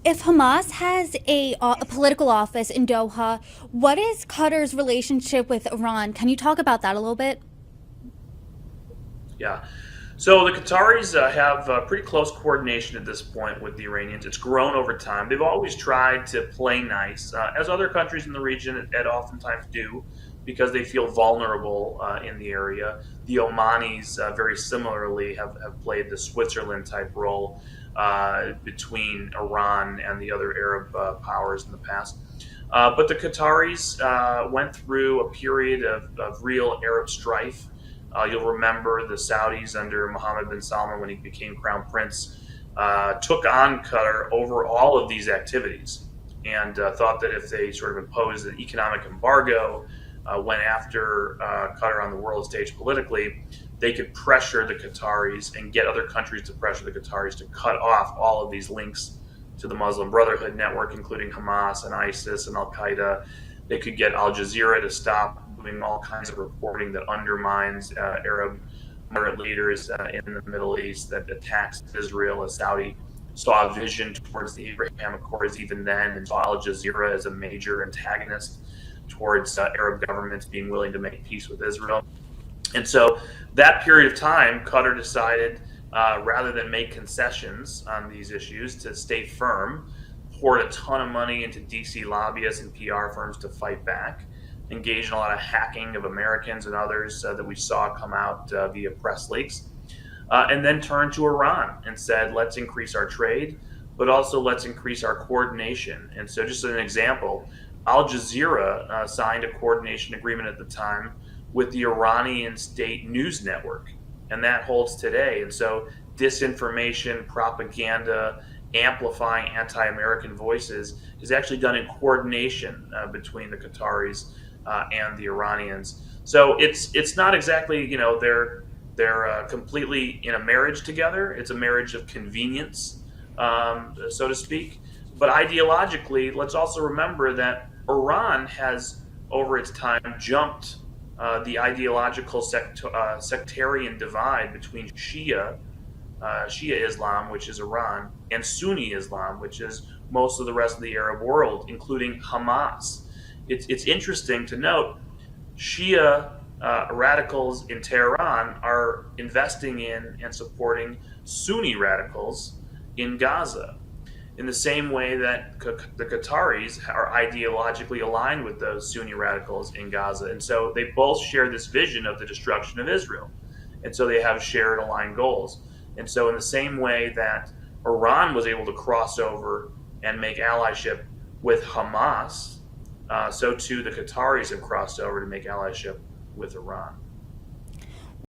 If Hamas has a political office in Doha, what is Qatar's relationship with Iran? Can you talk about that a little bit? Yeah. So the Qataris have pretty close coordination at this point with the Iranians. It's grown over time. They've always tried to play nice, as other countries in the region at oftentimes do, because they feel vulnerable in the area. The Omanis, very similarly, have played the Switzerland type role between Iran and the other Arab powers in the past. But the Qataris went through a period of real Arab strife. You'll remember the Saudis under Mohammed bin Salman, when he became crown prince, took on Qatar over all of these activities, and thought that if they sort of imposed an economic embargo, went after Qatar on the world stage politically, they could pressure the Qataris and get other countries to pressure the Qataris to cut off all of these links to the Muslim Brotherhood network, including Hamas and ISIS and Al Qaeda. They could get Al Jazeera to stop doing all kinds of reporting that undermines Arab moderate leaders in the Middle East, that attacks Israel, as Saudi saw a vision towards the Abraham Accords even then, and saw Al Jazeera as a major antagonist towards Arab governments being willing to make peace with Israel. And so that period of time, Qatar decided, rather than make concessions on these issues, to stay firm, poured a ton of money into DC lobbyists and PR firms to fight back, engaged in a lot of hacking of Americans and others that we saw come out via press leaks, and then turned to Iran and said, let's increase our trade, but also let's increase our coordination. And so, just as an example, Al Jazeera signed a coordination agreement at the time with the Iranian state news network, and that holds today. And so, disinformation, propaganda, amplifying anti-American voices is actually done in coordination between the Qataris and the Iranians. So it's not exactly, they're completely in a marriage together. It's a marriage of convenience, so to speak. But ideologically, let's also remember that Iran has, over its time, jumped the ideological sectarian divide between Shia Islam, which is Iran, and Sunni Islam, which is most of the rest of the Arab world, including Hamas. It's interesting to note Shia radicals in Tehran are investing in and supporting Sunni radicals in Gaza, in the same way that the Qataris are ideologically aligned with those Sunni radicals in Gaza. And so they both share this vision of the destruction of Israel. And so they have shared aligned goals. And so, in the same way that Iran was able to cross over and make allyship with Hamas, so too the Qataris have crossed over to make allyship with Iran.